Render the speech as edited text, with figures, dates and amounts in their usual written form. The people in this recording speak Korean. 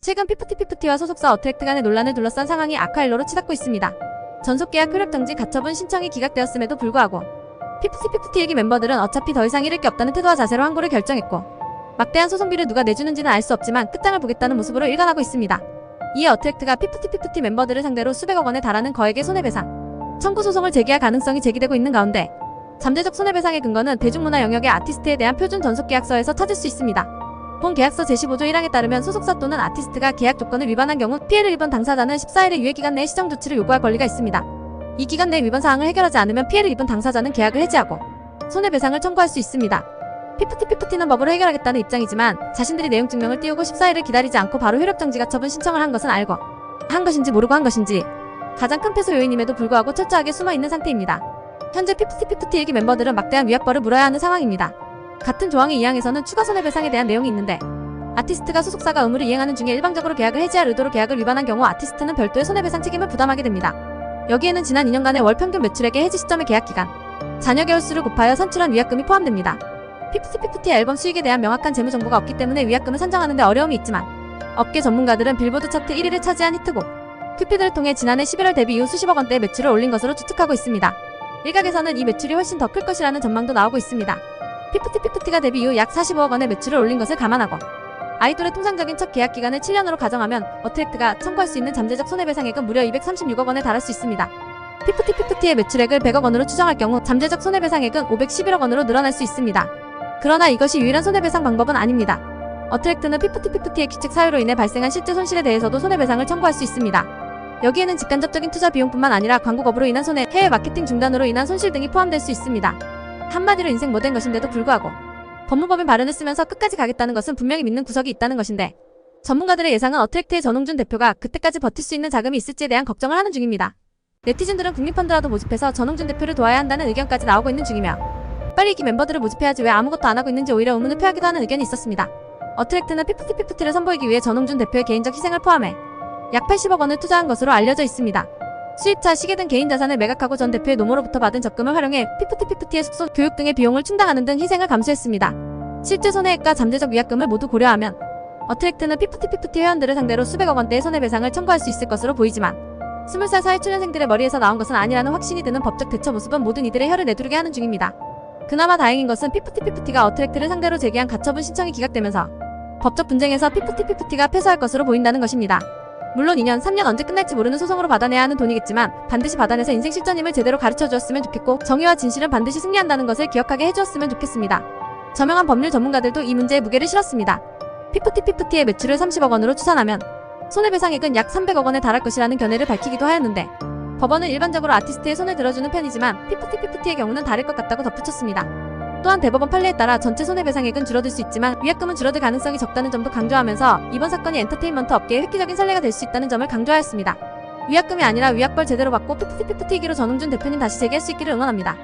최근 피프티피프티와 소속사 어트랙트 간의 논란을 둘러싼 상황이 악화일로로 치닫고 있습니다. 전속계약 효력정지 가처분 신청이 기각되었음에도 불구하고 피프티피프티 일기 멤버들은 어차피 더 이상 잃을 게 없다는 태도와 자세로 항고를 결정했고, 막대한 소송비를 누가 내주는지는 알 수 없지만 끝장을 보겠다는 모습으로 일관하고 있습니다. 이에 어트랙트가 피프티피프티 멤버들을 상대로 수백억 원에 달하는 거액의 손해배상 청구 소송을 제기할 가능성이 제기되고 있는 가운데, 잠재적 손해배상의 근거는 대중문화 영역의 아티스트에 대한 표준 전속계약서에서 찾을 수 있습니다. 본 계약서 제15조 1항에 따르면 소속사 또는 아티스트가 계약 조건을 위반한 경우 피해를 입은 당사자는 14일의 유예기간 내에 시정 조치를 요구할 권리가 있습니다. 이 기간 내 위반 사항을 해결하지 않으면 피해를 입은 당사자는 계약을 해지하고 손해배상을 청구할 수 있습니다. 피프티피프티는 법으로 해결하겠다는 입장이지만 자신들이 내용 증명을 띄우고 14일을 기다리지 않고 바로 효력정지 가처분 신청을 한 것은 알고 한 것인지 모르고 한 것인지 가장 큰 패소 요인임에도 불구하고 철저하게 숨어있는 상태입니다. 현재 피프티피프티 일기 멤버들은 막대한 위약벌을 물어야 하는 상황입니다. 같은 조항의 2항에서는 추가 손해배상에 대한 내용이 있는데, 아티스트가 소속사가 의무를 이행하는 중에 일방적으로 계약을 해지할 의도로 계약을 위반한 경우 아티스트는 별도의 손해배상 책임을 부담하게 됩니다. 여기에는 지난 2년간의 월 평균 매출액의 해지 시점의 계약기간, 잔여 개월수를 곱하여 산출한 위약금이 포함됩니다. 피프티피프티의 앨범 수익에 대한 명확한 재무 정보가 없기 때문에 위약금을 산정하는 데 어려움이 있지만, 업계 전문가들은 빌보드 차트 1위를 차지한 히트곡 큐피드를 통해 지난해 11월 데뷔 이후 수십억 원대의 매출을 올린 것으로 추측하고 있습니다. 일각에서는 이 매출이 훨씬 더 클 것이라는 전망도 나오고 있습니다. 피프티피프티가 데뷔 이후 약 45억 원의 매출을 올린 것을 감안하고 아이돌의 통상적인 첫 계약 기간을 7년으로 가정하면 어트랙트가 청구할 수 있는 잠재적 손해배상액은 무려 236억 원에 달할 수 있습니다. 피프티피프티의 매출액을 100억 원으로 추정할 경우 잠재적 손해배상액은 511억 원으로 늘어날 수 있습니다. 그러나 이것이 유일한 손해배상 방법은 아닙니다. 어트랙트는 피프티피프티의 규칙 사유로 인해 발생한 실제 손실에 대해서도 손해배상을 청구할 수 있습니다. 여기에는 직간접적인 투자 비용뿐만 아니라 광고 거부로 인한 손해, 해외 마케팅 중단으로 인한 손실 등이 포함될 수 있습니다. 한마디로 인생 못된 것인데도 불구하고 법무법인 발언을 쓰면서 끝까지 가겠다는 것은 분명히 믿는 구석이 있다는 것인데, 전문가들의 예상은 어트랙트의 전홍준 대표가 그때까지 버틸 수 있는 자금이 있을지에 대한 걱정을 하는 중입니다. 네티즌들은 국립펀드라도 모집해서 전홍준 대표를 도와야 한다는 의견까지 나오고 있는 중이며, 빨리 이 멤버들을 모집해야지 왜 아무것도 안 하고 있는지 오히려 의문을 표하기도 하는 의견이 있었습니다. 어트랙트는 피프티피프티를 선보이기 위해 전홍준 대표의 개인적 희생을 포함해 약 80억 원을 투자한 것으로 알려져 있습니다. 수입차, 시계 등 개인 자산을 매각하고 전 대표의 노모로부터 받은 적금을 활용해 피프티피프티의 숙소, 교육 등의 비용을 충당하는 등 희생을 감수했습니다. 실제 손해액과 잠재적 위약금을 모두 고려하면 어트랙트는 피프티피프티 회원들을 상대로 수백억 원대의 손해배상을 청구할 수 있을 것으로 보이지만, 20살 사회초년생들의 머리에서 나온 것은 아니라는 확신이 드는 법적 대처 모습은 모든 이들의 혀를 내두르게 하는 중입니다. 그나마 다행인 것은 피프티피프티가 어트랙트를 상대로 제기한 가처분 신청이 기각되면서 법적 분쟁에서 피프티피프티가 패소할 것으로 보인다는 것입니다. 물론 2년, 3년 언제 끝날지 모르는 소송으로 받아내야 하는 돈이겠지만 반드시 받아내서 인생 실전임을 제대로 가르쳐주었으면 좋겠고, 정의와 진실은 반드시 승리한다는 것을 기억하게 해주었으면 좋겠습니다. 저명한 법률 전문가들도 이 문제에 무게를 실었습니다. 피프티피프티의 매출을 30억 원으로 추산하면 손해배상액은 약 300억 원에 달할 것이라는 견해를 밝히기도 하였는데, 법원은 일반적으로 아티스트의 손을 들어주는 편이지만 피프티피프티의 경우는 다를 것 같다고 덧붙였습니다. 또한 대법원 판례에 따라 전체 손해배상액은 줄어들 수 있지만 위약금은 줄어들 가능성이 적다는 점도 강조하면서 이번 사건이 엔터테인먼트 업계의 획기적인 선례가 될 수 있다는 점을 강조하였습니다. 위약금이 아니라 위약벌 제대로 받고 피프티피프티이기로 전홍준 대표님 다시 재기할 수 있기를 응원합니다.